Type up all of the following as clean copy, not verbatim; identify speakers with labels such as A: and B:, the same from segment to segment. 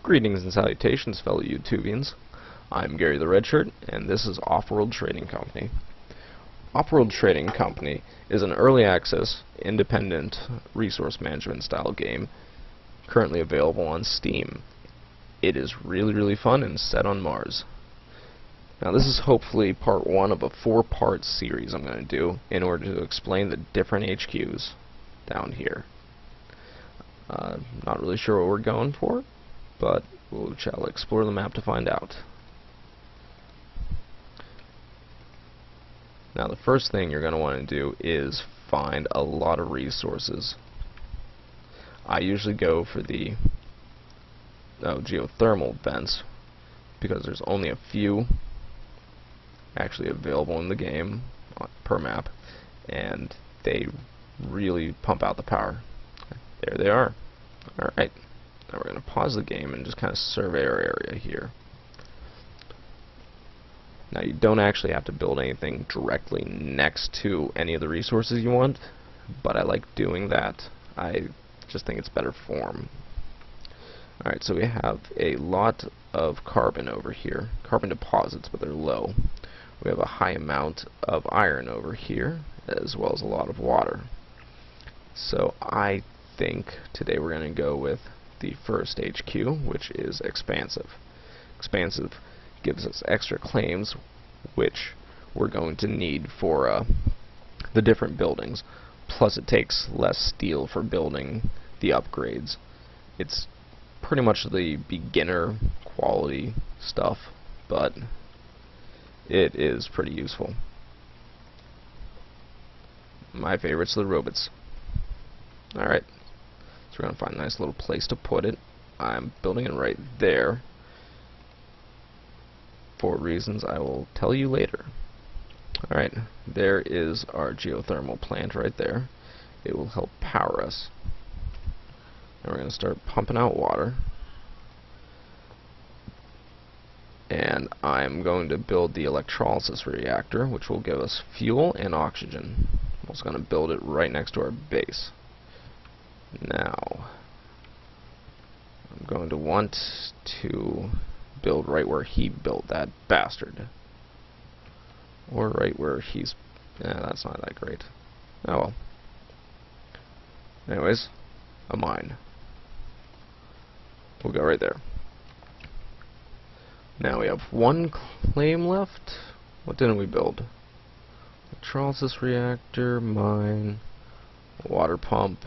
A: Greetings and salutations, fellow YouTubians. I'm Gary the Redshirt, and this is Offworld Trading Company. Offworld Trading Company is an early access, independent resource management style game currently available on Steam. It is really fun and set on Mars. Now this is hopefully part one of a 4-part series I'm going to do in order to explain the different HQs down here. Not really sure what we're going for, but we shall explore the map to find out. Now the first thing you're going to want to do is find a lot of resources. I usually go for the geothermal vents because there's only a few actually available in the game per map, and they really pump out the power. There they are. Alright, now we're going to pause the game and just kind of survey our area here. Now you don't actually have to build anything directly next to any of the resources you want, but I like doing that. I just think it's better form. Alright, so we have a lot of carbon over here. Carbon deposits, but they're low. We have a high amount of iron over here, as well as a lot of water. So I think today we're going to go with the first HQ, which is expansive. Expansive gives us extra claims, which we're going to need for the different buildings. Plus it takes less steel for building the upgrades. It's pretty much the beginner quality stuff, but it is pretty useful. My favorite's the robots. Alright, so we're going to find a nice little place to put it. I'm building it right there for reasons I will tell you later. Alright, there is our geothermal plant right there. It will help power us. Now we're going to start pumping out water. And I'm going to build the electrolysis reactor, which will give us fuel and oxygen. I'm also going to build it right next to our base. Now, I'm going to want to build right where he built that bastard. Or right where he's... that's not that great. Oh well. Anyways, a mine. We'll go right there. Now we have one claim left. What didn't we build? Electrolysis reactor, mine, water pump,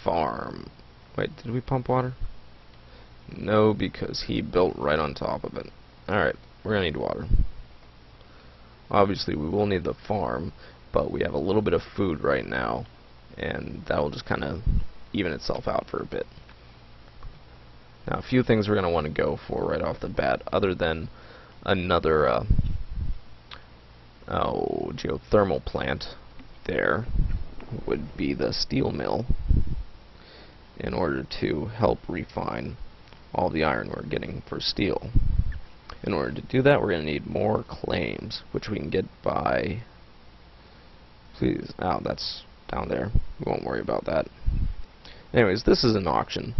A: farm. Wait, did we pump water? No, because he built right on top of it. Alright, we're gonna need water. Obviously we will need the farm, but we have a little bit of food right now, and that will just kind of even itself out for a bit. Now a few things we're going to want to go for right off the bat, other than another geothermal plant there, would be the steel mill, in order to help refine all the iron we're getting for steel. In order to do that, we're going to need more claims, which we can get by... Please, that's down there. We won't worry about that. Anyways, this is an auction.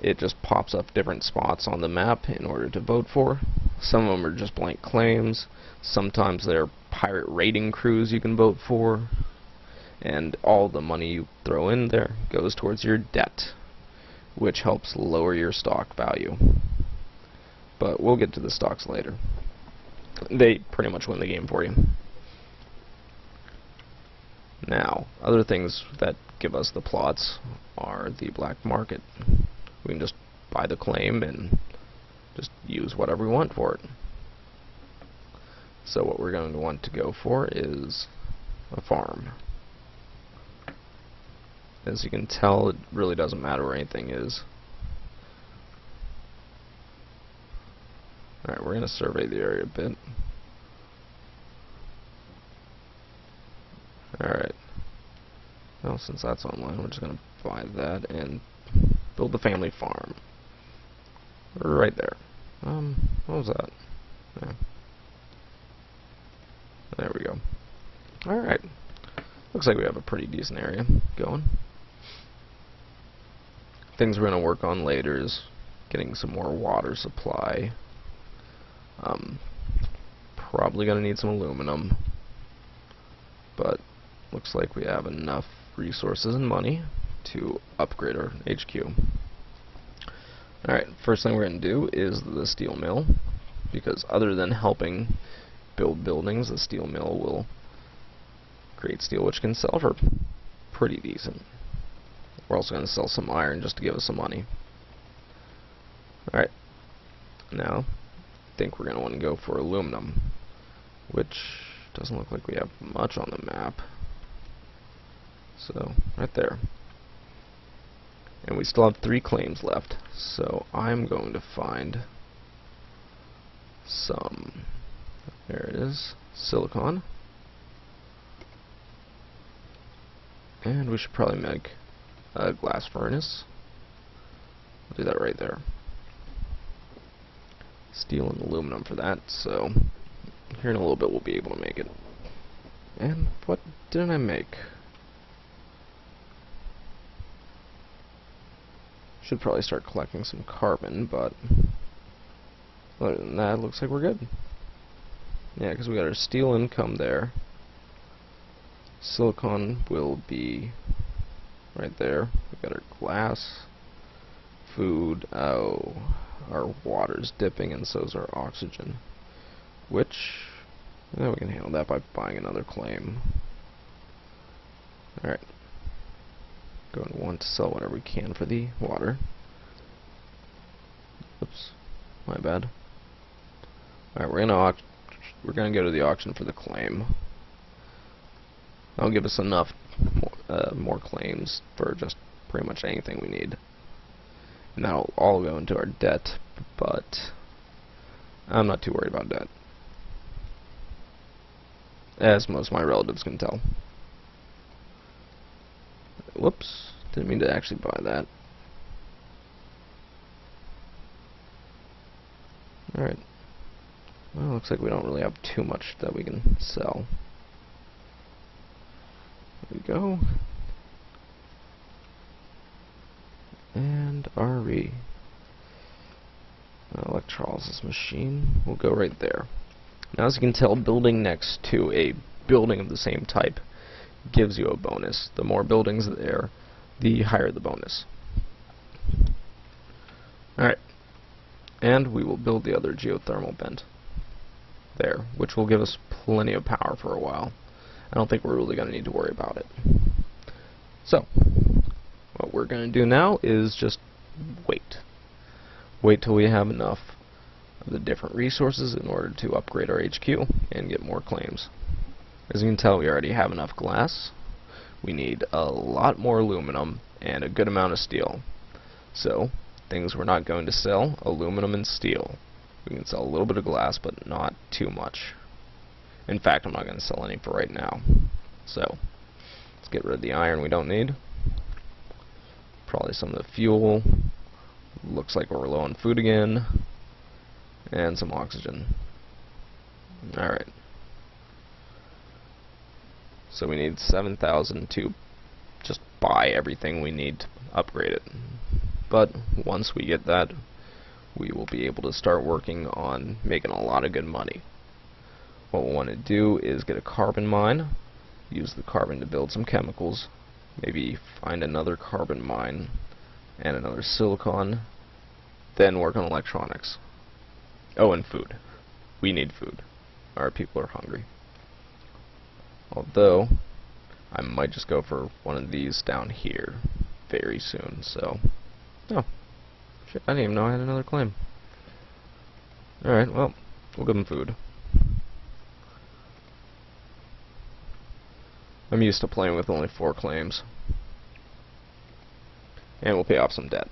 A: It just pops up different spots on the map in order to vote for. Some of them are just blank claims. Sometimes they're pirate raiding crews you can vote for. And all the money you throw in there goes towards your debt, which helps lower your stock value. But we'll get to the stocks later. They pretty much win the game for you. Now, other things that give us the plots are the black market. We can just buy the claim and just use whatever we want for it. So what we're going to want to go for is a farm. As you can tell, it really doesn't matter where anything is. Alright, we're going to survey the area a bit. Alright. Well, since that's online, we're just going to buy that and build the family farm. Right there. What was that? Yeah. There we go. Alright. Looks like we have a pretty decent area going. Things we're going to work on later is getting some more water supply. Probably gonna need some aluminum, but looks like we have enough resources and money to upgrade our HQ. Alright, first thing we're going to do is the steel mill, because other than helping build buildings, the steel mill will create steel which can sell for pretty decent. We're also going to sell some iron just to give us some money. Alright, now I think we're going to want to go for aluminum, which doesn't look like we have much on the map. So, right there. And we still have 3 claims left, so I'm going to find some, there it is, silicon. And we should probably make a glass furnace. I'll do that right there. Steel and aluminum for that, so here in a little bit we'll be able to make it. And what didn't I make? Should probably start collecting some carbon, but other than that, looks like we're good. Yeah, because we got our steel income there. Silicon will be right there. We got our glass, food. Oh, our water's dipping, and so's our oxygen. Which, yeah, we can handle that by buying another claim. Alright. Going to want to sell whatever we can for the water. Oops, my bad. Alright, we're gonna go to the auction for the claim. That'll give us enough more claims for just pretty much anything we need. And that'll all go into our debt, but I'm not too worried about debt, as most of my relatives can tell. Whoops, didn't mean to actually buy that. Alright. Well, looks like we don't really have too much that we can sell. There we go. And RE. Electrolysis machine will go right there. Now, as you can tell, building next to a building of the same type gives you a bonus. The more buildings there, the higher the bonus. Alright. And we will build the other geothermal vent there, which will give us plenty of power for a while. I don't think we're really going to need to worry about it. So, what we're going to do now is just wait. Wait till we have enough of the different resources in order to upgrade our HQ and get more claims. As you can tell, we already have enough glass. We need a lot more aluminum and a good amount of steel. So, things we're not going to sell, aluminum and steel. We can sell a little bit of glass, but not too much. In fact, I'm not going to sell any for right now. So, let's get rid of the iron we don't need. Probably some of the fuel. Looks like we're low on food again. And some oxygen. Alright. So we need 7,000 to just buy everything we need to upgrade it. But once we get that, we will be able to start working on making a lot of good money. What we want to do is get a carbon mine, use the carbon to build some chemicals, maybe find another carbon mine and another silicon, then work on electronics. Oh, and food. We need food. Our people are hungry. Although, I might just go for one of these down here very soon, so... Oh. Shit, I didn't even know I had another claim. Alright, well, we'll give them food. I'm used to playing with only 4 claims. And we'll pay off some debt.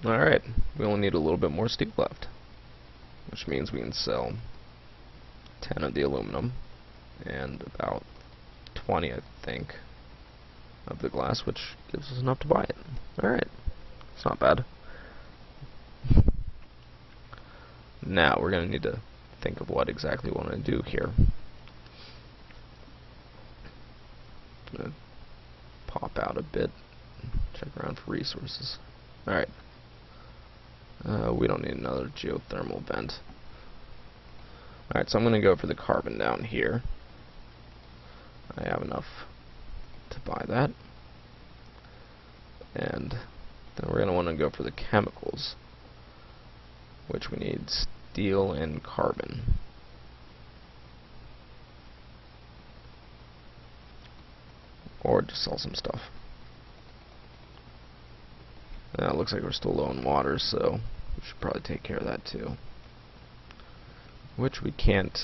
A: Alright, we only need a little bit more steel left, which means we can sell 10 of the aluminum and about 20, I think, of the glass, which gives us enough to buy it. Alright, it's not bad. Now we're going to need to think of what exactly we want to do here. I'm going to pop out a bit check around for resources. Alright. We don't need another geothermal vent. Alright, so I'm going to go for the carbon down here. I have enough to buy that. And then we're going to want to go for the chemicals, which we need steel and carbon. Or just sell some stuff. It looks like we're still low on water, so we should probably take care of that too. Which we can't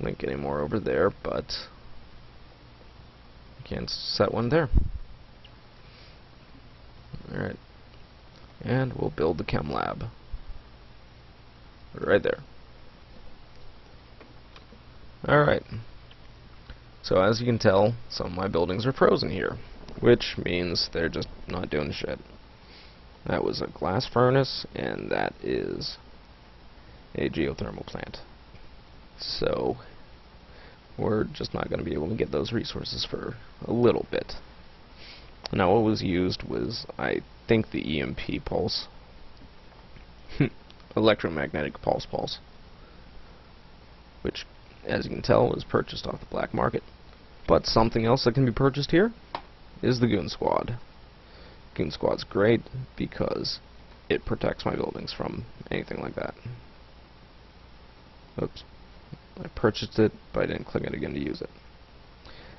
A: link anymore over there, but we can set one there. Alright. And we'll build the chem lab. Right there. Alright. So as you can tell, some of my buildings are frozen here, which means they're just not doing shit. That was a glass furnace, and that is a geothermal plant. So we're just not going to be able to get those resources for a little bit. Now what was used was, I think, the EMP pulse. Electromagnetic pulse. Which, as you can tell, was purchased off the black market. But something else that can be purchased here is the Goon Squad. Goon Squad's great because it protects my buildings from anything like that. Oops. I purchased it, but I didn't click it again to use it.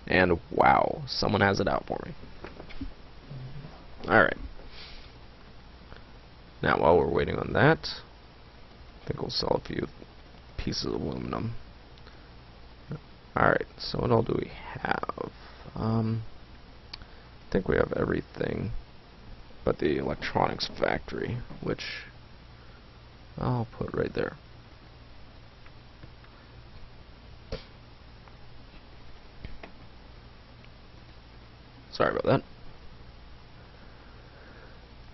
A: And wow, someone has it out for me. Alright. Now while we're waiting on that, I think we'll sell a few pieces of aluminum. Alright, so what all do we have? I think we have everything but the electronics factory, which I'll put right there. Sorry about that.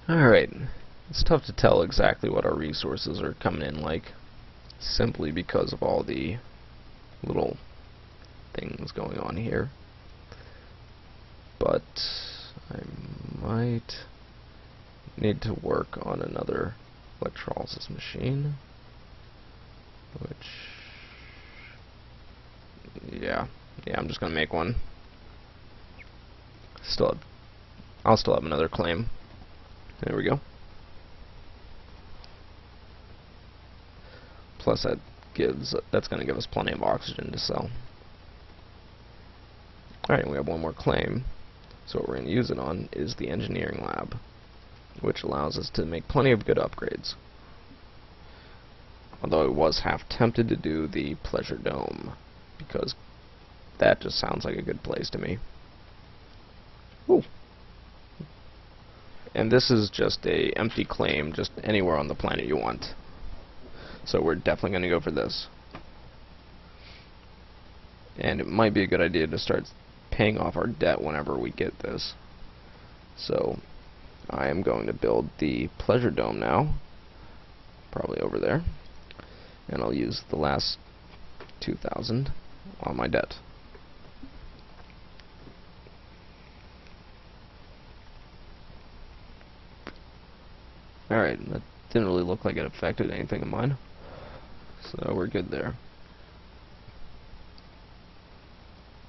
A: Alright, it's tough to tell exactly what our resources are coming in like, simply because of all the little things going on here. But I might need to work on another electrolysis machine, which, yeah, I'm just gonna make one. I'll still have another claim. There we go. Plus that's gonna give us plenty of oxygen to sell. Alright, we have one more claim. So what we're going to use it on is the engineering lab, which allows us to make plenty of good upgrades. Although I was half tempted to do the Pleasure Dome, because that just sounds like a good place to me. Ooh. And this is just a empty claim, just anywhere on the planet you want. So we're definitely going to go for this. And it might be a good idea to start paying off our debt whenever we get this. So I am going to build the Pleasure Dome now, probably over there, and I'll use the last 2,000 on my debt. Alright, that didn't really look like it affected anything of mine, so we're good there.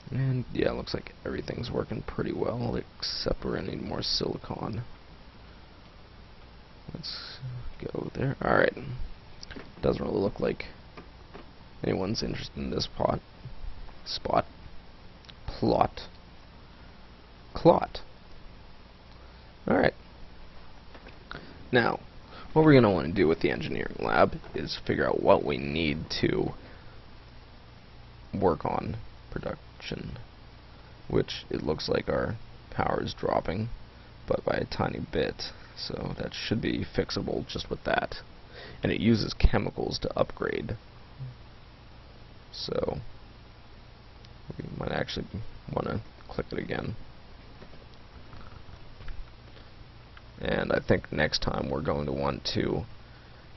A: And yeah, it looks like everything's working pretty well, except we're gonna need more silicon. Let's go there. Alright. Doesn't really look like anyone's interested in this plot. Alright. Now, what we're gonna want to do with the engineering lab is figure out what we need to work on production, which it looks like our power is dropping, but by a tiny bit, so that should be fixable just with that. And it uses chemicals to upgrade, so we might actually want to click it again. And I think next time we're going to want to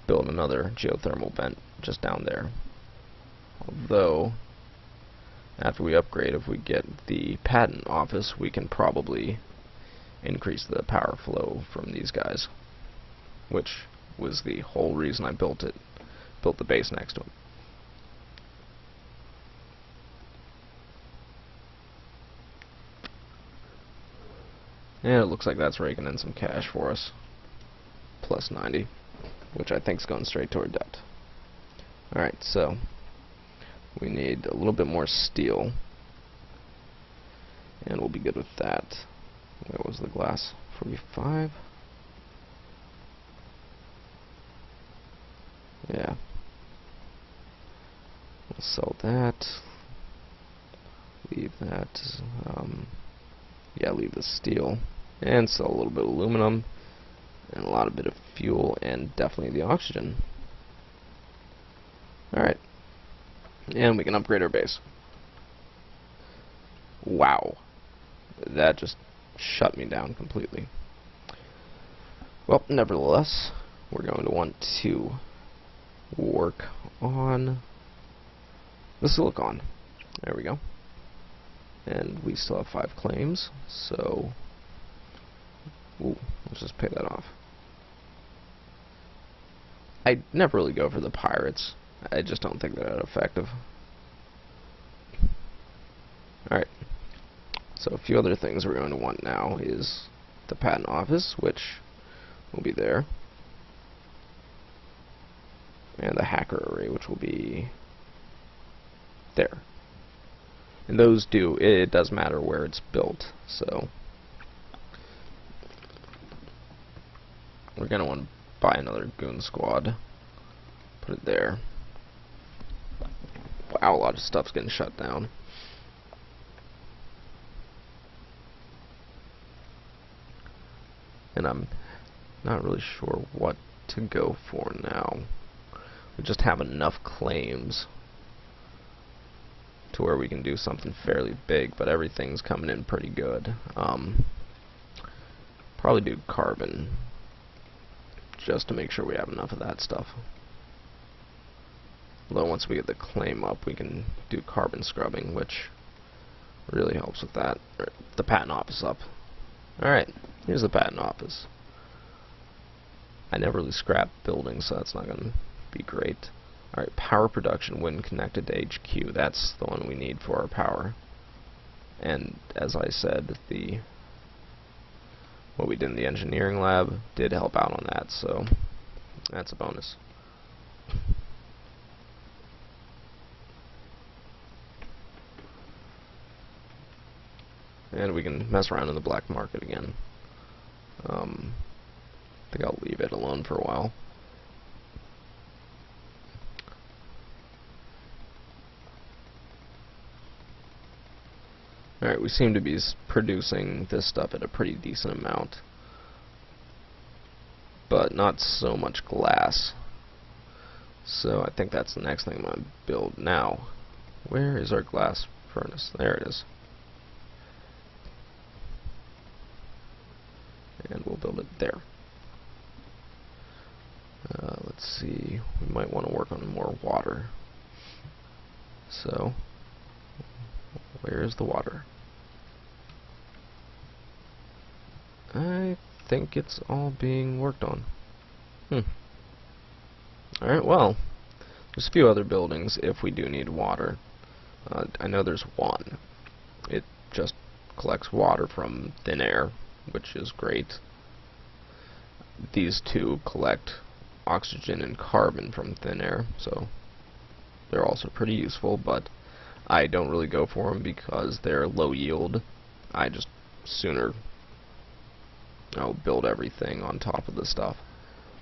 A: build another geothermal vent just down there. Although, after we upgrade, if we get the patent office, we can probably increase the power flow from these guys, which was the whole reason I built the base next to them. And it looks like that's raking in some cash for us. Plus 90, which I think is going straight toward debt. Alright, so we need a little bit more steel, and we'll be good with that. Where was the glass? 45? Yeah. We'll sell that. Leave that. Yeah, leave the steel. And sell a little bit of aluminum. And a lot of bit of fuel. And definitely the oxygen. Alright. And we can upgrade our base. Wow. That just shut me down completely. Well, nevertheless, we're going to want to work on the silicon. There we go. And we still have 5 claims, so let's just pay that off. I never really go for the pirates. I just don't think they're that effective. Alright. So a few other things we're going to want now is the patent office, which will be there. And the hacker array, which will be there. And those it does matter where it's built, so we're going to want to buy another goon squad. Put it there. Wow, a lot of stuff's getting shut down. And I'm not really sure what to go for now. We just have enough claims to where we can do something fairly big, but everything's coming in pretty good. Probably do carbon, just to make sure we have enough of that stuff. Although once we get the claim up, we can do carbon scrubbing, which really helps with that. The patent office up. Alright, here's the patent office. I never really scrap buildings, so that's not going to be great. Alright, power production when connected to HQ. That's the one we need for our power. And as I said, what we did in the engineering lab did help out on that, so that's a bonus. And we can mess around in the black market again. I think I'll leave it alone for a while. Alright, we seem to be producing this stuff at a pretty decent amount. But not so much glass. So I think that's the next thing I'm going to build now. Where is our glass furnace? There it is. And we'll build it there. Let's see, we might want to work on more water. So, where is the water? I think it's all being worked on. Alright, well, there's a few other buildings if we do need water. I know there's one. It just collects water from thin air, which is great. These two collect oxygen and carbon from thin air, so they're also pretty useful, but I don't really go for them because they're low yield. I just sooner build everything on top of the stuff.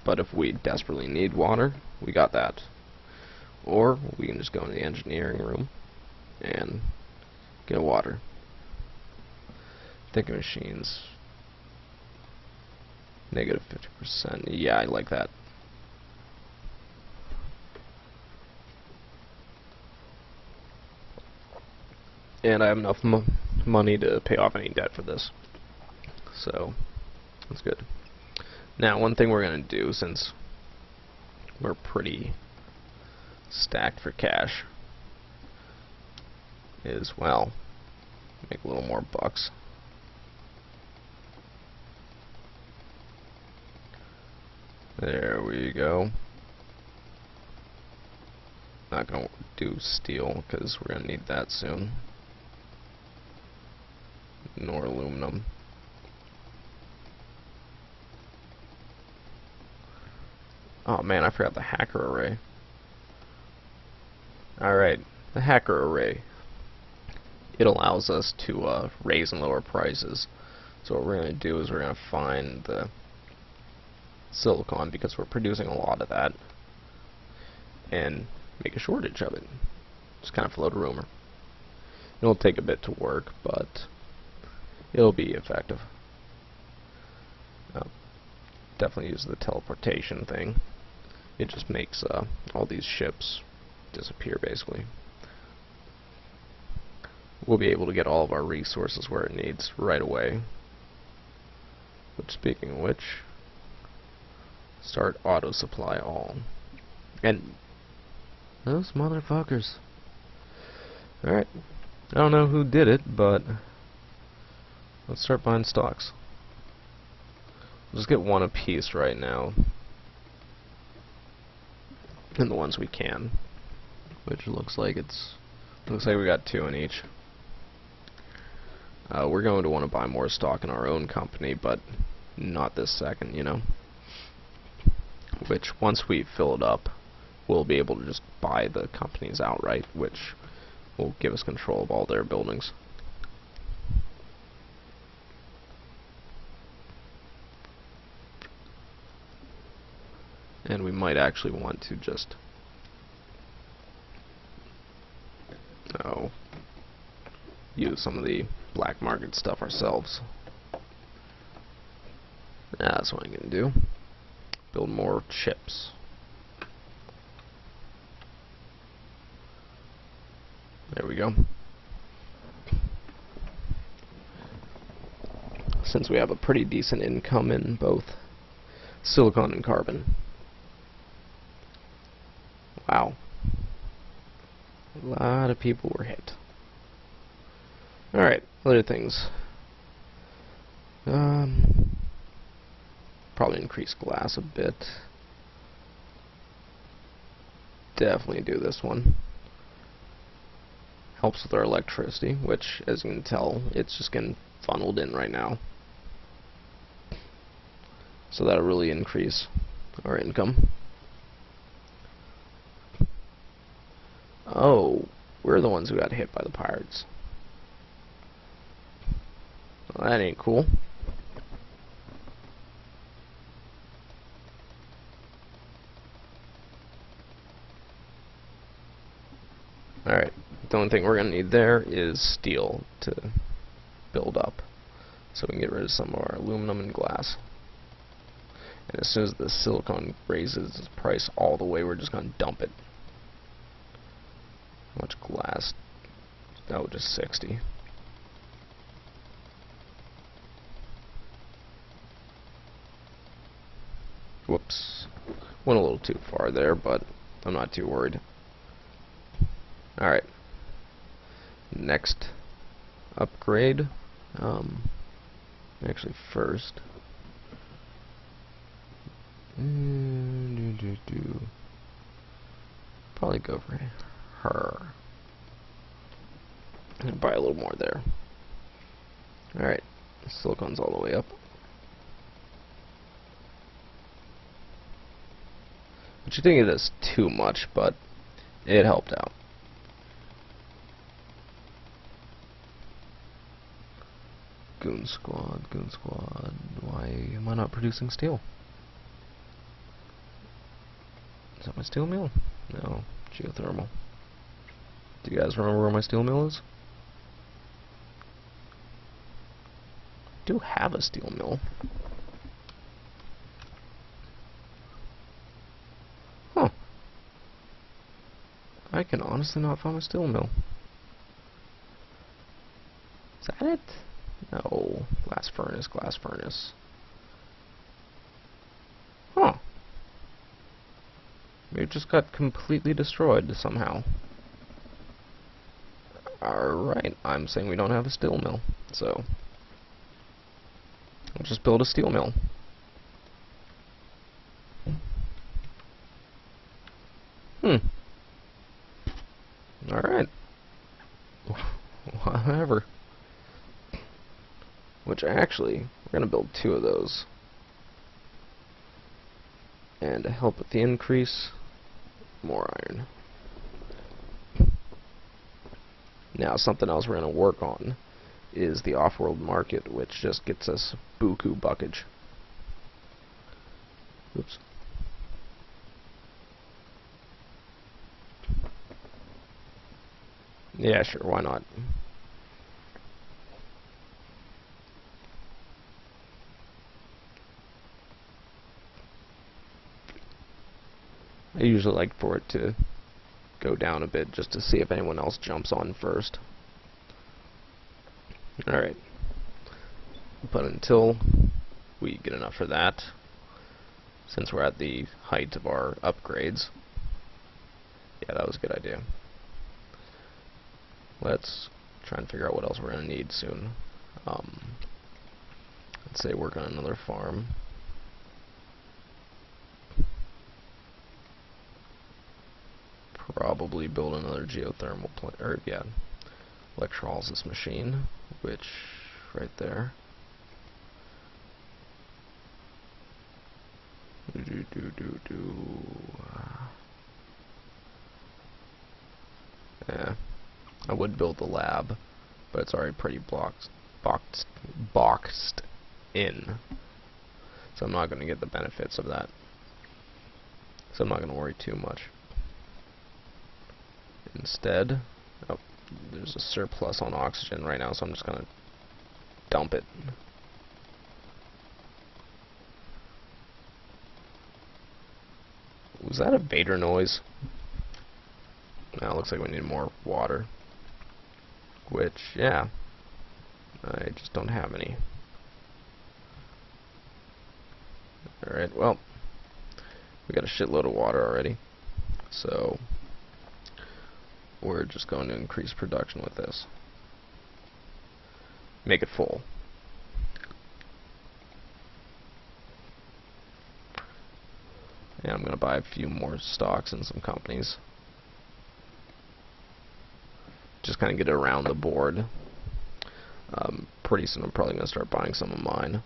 A: But if we desperately need water, we got that. Or we can just go in the engineering room and get water. Thinking machines. Negative 50%. Yeah, I like that. And I have enough money to pay off any debt for this. So, that's good. Now, one thing we're going to do, since we're pretty stacked for cash, is, well, make a little more bucks. There we go. Not gonna do steel because we're gonna need that soon. Nor aluminum. Oh man, I forgot the hacker array. Alright, the hacker array. It allows us to raise and lower prices. So what we're going to do is we're going to find the silicon, because we're producing a lot of that, and make a shortage of it. Just kind of float a rumor. It'll take a bit to work, but it'll be effective. Definitely use the teleportation thing. It just makes all these ships disappear, basically. We'll be able to get all of our resources where it needs right away. Which, speaking of which, start auto supply all. And those motherfuckers. Alright. I don't know who did it, but let's start buying stocks. Let's get one apiece right now. And the ones we can. Which looks like we got 2 in each. We're going to want to buy more stock in our own company, but not this second, you know. Which, once we fill it up, we'll be able to just buy the companies outright, which will give us control of all their buildings. And we might actually want to just use some of the black market stuff ourselves. That's what I'm going to do. Build more chips. There we go. Since we have a pretty decent income in both silicon and carbon. Wow. A lot of people were hit. Alright, other things. Probably increase glass a bit. Definitely do this one. Helps with our electricity, which, as you can tell, it's just getting funneled in right now. So that'll really increase our income. Oh, we're the ones who got hit by the pirates. Well, that ain't cool. Alright, the only thing we're going to need there is steel to build up, so we can get rid of some of our aluminum and glass. And as soon as the silicon raises its price all the way, we're just going to dump it. How much glass? Oh, just 60. Whoops. Went a little too far there, but I'm not too worried. Alright. Next upgrade. Actually, first. Probably go for her. And buy a little more there. Alright. Silicon's all the way up. But you think of this too much, but it helped out. Goon squad, goon squad. Why am I not producing steel? Is that my steel mill? No, geothermal. Do you guys remember where my steel mill is? I do have a steel mill. Huh. I can honestly not find my steel mill. Is that it? No. Glass furnace, glass furnace. Huh. It just got completely destroyed somehow. Alright, I'm saying we don't have a steel mill, so we'll just build a steel mill. Alright. Whatever. Which actually, we're going to build 2 of those. And to help with the increase, more iron. Now, something else we're going to work on is the off-world market, which just gets us buku buckage. Oops. Yeah, sure, why not? I usually like for it to go down a bit just to see if anyone else jumps on first. Alright. But until we get enough for that, since we're at the height of our upgrades, yeah, that was a good idea. Let's try and figure out what else we're going to need soon. Let's say work on another farm. Probably build another geothermal plant, or yeah, electrolysis machine, which right there. Yeah, I would build the lab, but it's already pretty boxed in, so I'm not going to get the benefits of that. So I'm not going to worry too much. Instead, oh, there's a surplus on oxygen right now, so I'm just going to dump it. Was that a Vader noise? Now it looks like we need more water. Which, yeah, I just don't have any. Alright, well, we got a shitload of water already, so we're just going to increase production with this. Make it full. And I'm going to buy a few more stocks in some companies. Just kind of get it around the board. Pretty soon I'm probably going to start buying some of mine.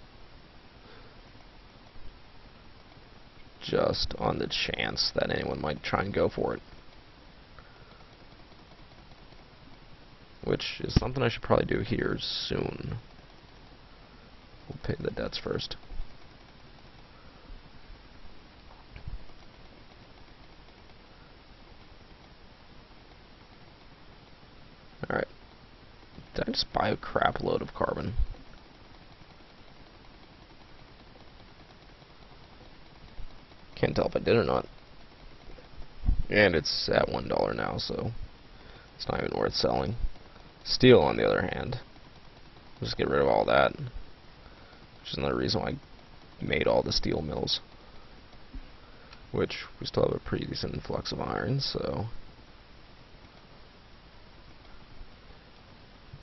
A: Just on the chance that anyone might try and go for it. Which is something I should probably do here soon. We'll pay the debts first. Alright. Did I just buy a crap load of carbon? Can't tell if I did or not. And it's at $1 now, so it's not even worth selling. Steel, on the other hand, just get rid of all that. Which is another reason why I made all the steel mills. Which we still have a pretty decent influx of iron, so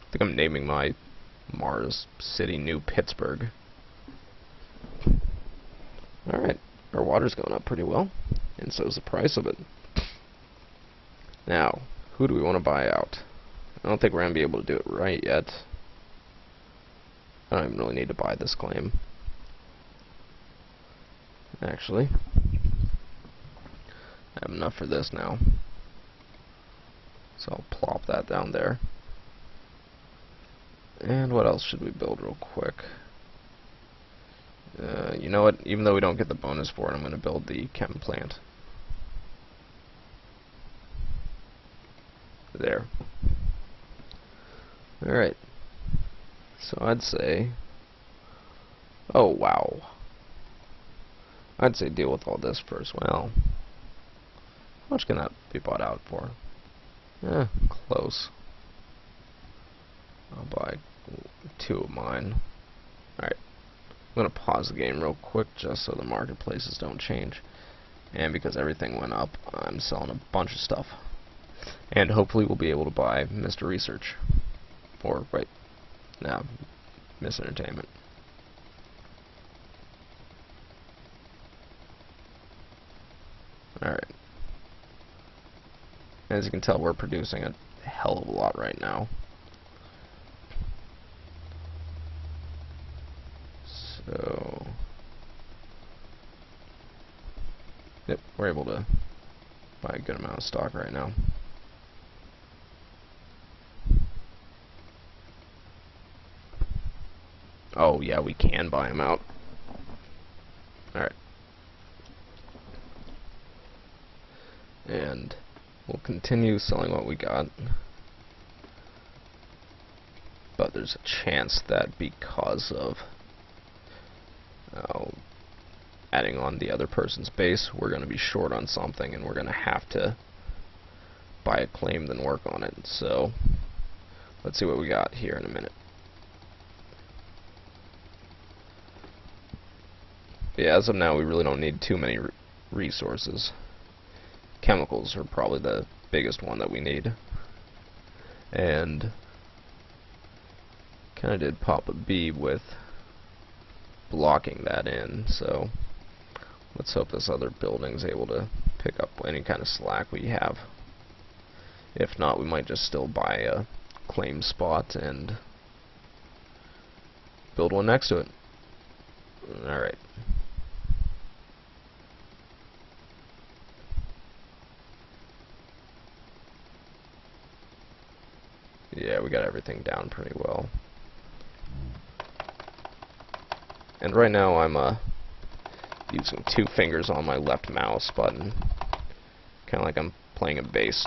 A: I think I'm naming my Mars city New Pittsburgh. Alright, our water's going up pretty well, and so is the price of it. Now, who do we want to buy out? I don't think we're going to be able to do it right yet. I don't even really need to buy this claim. Actually, I have enough for this now. So I'll plop that down there. And what else should we build real quick? You know what? Even though we don't get the bonus for it, I'm going to build the chem plant. There. Alright. So I'd say... Oh, wow. I'd say deal with all this first. Well, how much can that be bought out for? Close. I'll buy 2 of mine. Alright. I'm going to pause the game real quick just so the marketplaces don't change. And because everything went up, I'm selling a bunch of stuff. And hopefully we'll be able to buy Mr. Research. Or, wait, no, Miss Entertainment. Alright. As you can tell, we're producing a hell of a lot right now. So, yep, we're able to buy a good amount of stock right now. Oh yeah, we can buy them out. Alright. And we'll continue selling what we got. But there's a chance that because of adding on the other person's base, we're going to be short on something, and we're going to have to buy a claim then work on it. So let's see what we got here in a minute. Yeah, as of now, we really don't need too many resources. Chemicals are probably the biggest one that we need. And kind of did pop a B with blocking that in, so let's hope this other building's able to pick up any kind of slack we have. If not, we might just still buy a claim spot and build one next to it. Alright. Yeah, we got everything down pretty well. And right now I'm using 2 fingers on my left mouse button. Kinda like I'm playing a bass.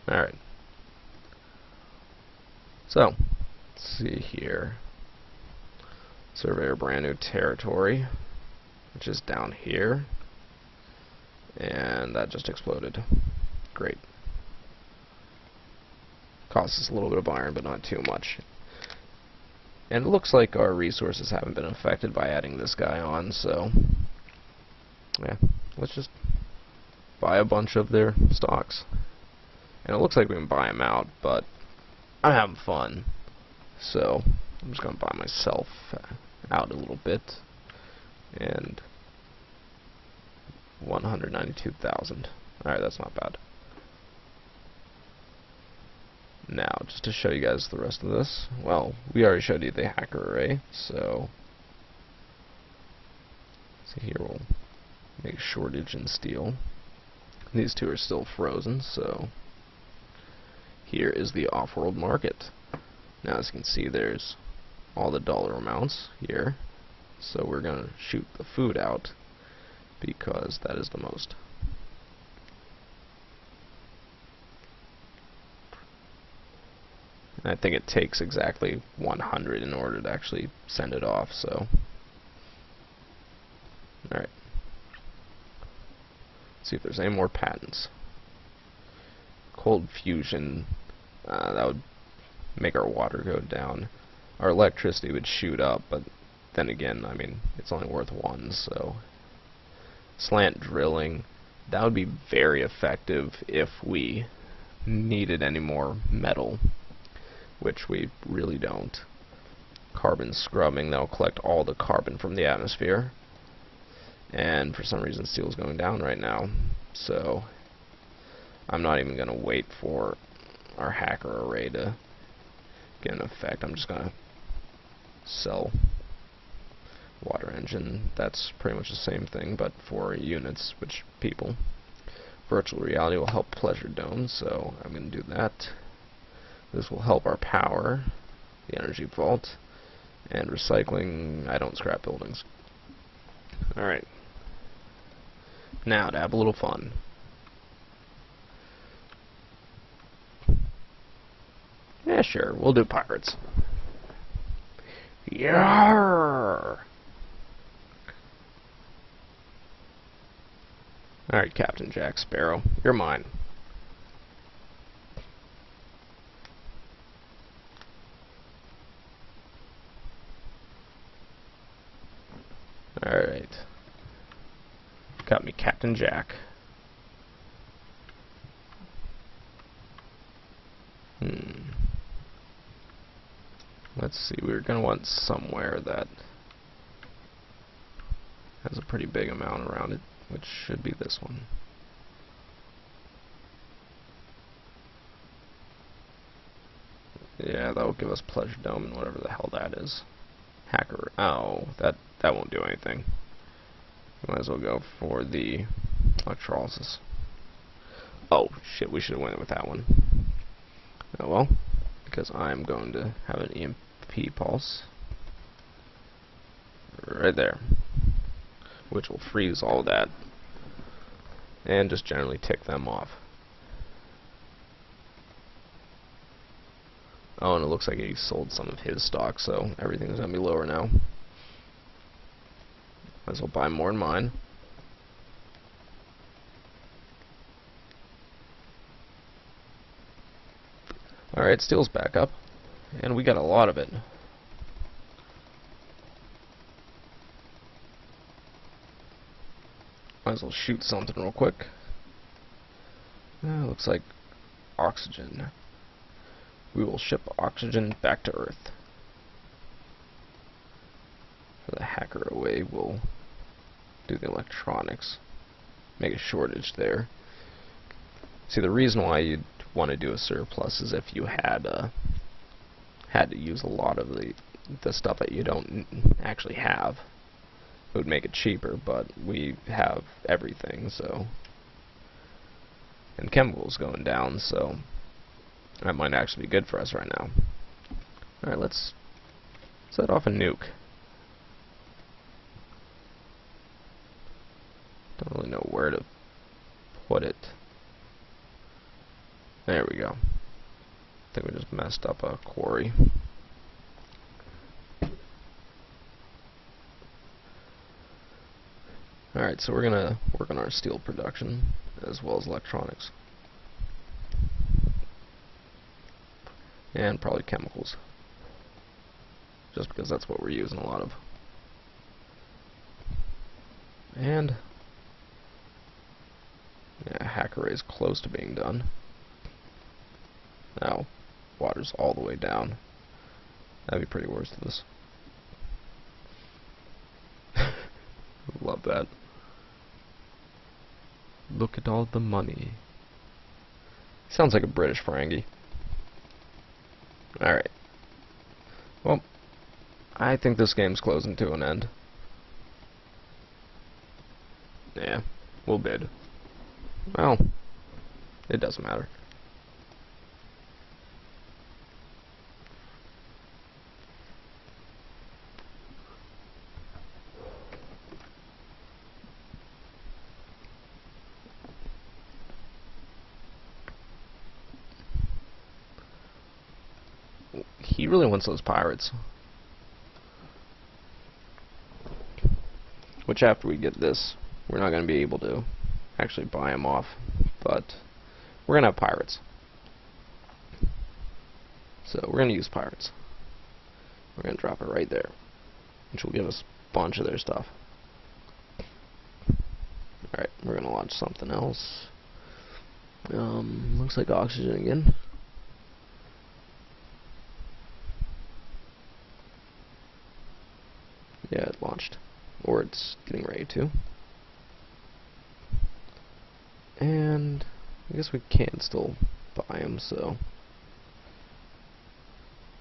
A: Alright. So, let's see here. Surveyor brand new territory, which is down here. And that just exploded. Great. Costs us a little bit of iron, but not too much. And it looks like our resources haven't been affected by adding this guy on, so yeah, let's just buy a bunch of their stocks. And it looks like we can buy them out, but I'm having fun, so I'm just going to buy myself out a little bit. And 192,000. Alright, that's not bad. Now, just to show you guys the rest of this, well, we already showed you the hacker array, so see here, we'll make a shortage in steel. These 2 are still frozen, so here is the off-world market. Now, as you can see, there's all the dollar amounts here, so we're going to shoot the food out because that is the most. And I think it takes exactly 100 in order to actually send it off, so alright. See if there's any more patents. Cold fusion, that would make our water go down. Our electricity would shoot up, but then again, I mean, it's only worth 1, so slant drilling, that would be very effective if we needed any more metal, which we really don't. Carbon scrubbing, that'll collect all the carbon from the atmosphere. And for some reason steel's going down right now, so I'm not even going to wait for our hacker array to get an effect. I'm just going to sell water engine. That's pretty much the same thing, but for units, which people. Virtual reality will help pleasure domes, so I'm going to do that. This will help our power, the energy vault, and recycling. I don't scrap buildings. Alright. Now, to have a little fun. Yeah, sure, we'll do pirates. Yarr! Alright, Captain Jack Sparrow, you're mine. Alright. Got me Captain Jack. Let's see, we're going to want somewhere that has a pretty big amount around it, which should be this one. Yeah, that will give us Pleasure Dome and whatever the hell that is. Hacker. Oh, that won't do anything. Might as well go for the electrolysis. Oh shit, we should have went with that one. Oh well, because I'm going to have an EMP pulse right there, which will freeze all that and just generally tick them off. Oh, and it looks like he sold some of his stock, so everything's going to be lower now. Might as well buy more in mine. Alright, steel's back up, and we got a lot of it. Might as well shoot something real quick. Looks like oxygen. We will ship oxygen back to Earth. For the hacker away, we'll do the electronics. Make a shortage there. See, the reason why you'd want to do a surplus is if you had to use a lot of the stuff that you don't actually have. It would make it cheaper, but we have everything, so. And chemicals going down, so that might actually be good for us right now. Alright, let's set off a nuke. Don't really know where to put it. There we go. I think we just messed up a quarry. Alright, so we're gonna work on our steel production as well as electronics. And probably chemicals. Just because that's what we're using a lot of. And yeah, hacker array is close to being done. Now, water's all the way down. That'd be pretty worthless. Love that. Look at all the money. Sounds like a British Ferengi. Alright. Well, I think this game's closing to an end. Yeah, we'll bid. Well, it doesn't matter. He really wants those pirates. Which after we get this, we're not going to be able to actually buy them off. But we're going to have pirates. So we're going to use pirates. We're going to drop it right there. Which will give us a bunch of their stuff. Alright, we're going to launch something else. Looks like oxygen again. Yeah, it launched. Or it's getting ready to. And I guess we can still buy them, so.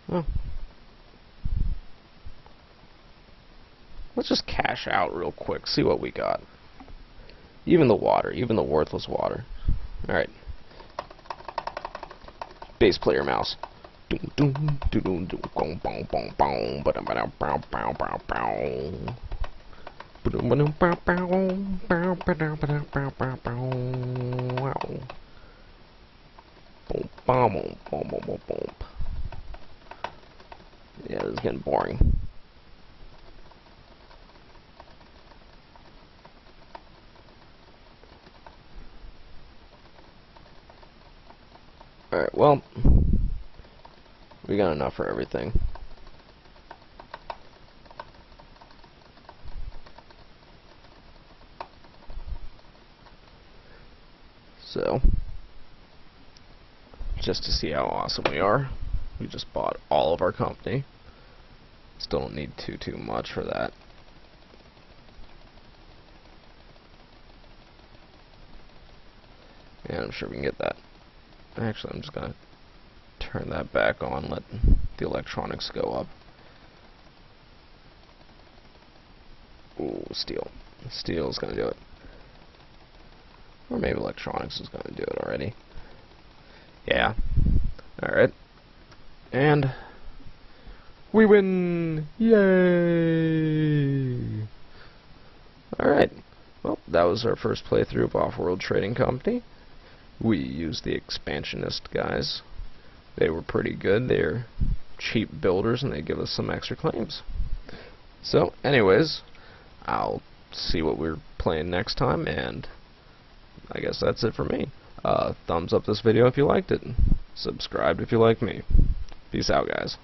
A: Well. Let's just cash out real quick, see what we got. Even the water, even the worthless water. Alright. Bass player mouse. Yeah, this is getting boring. Alright, well, we got enough for everything. So, just to see how awesome we are, we just bought all of our company. Still don't need too much for that. And I'm sure we can get that. Actually, I'm just gonna turn that back on, let the electronics go up. Ooh, steel. Steel's gonna do it. Or maybe electronics is gonna do it already. Yeah. Alright. And we win! Yay! Alright. Well, that was our first playthrough of Offworld Trading Company. We used the expansionist guys. They were pretty good. They're cheap builders and they give us some extra claims. So, anyways, I'll see what we're playing next time, and I guess that's it for me. Thumbs up this video if you liked it. Subscribe if you like me. Peace out, guys.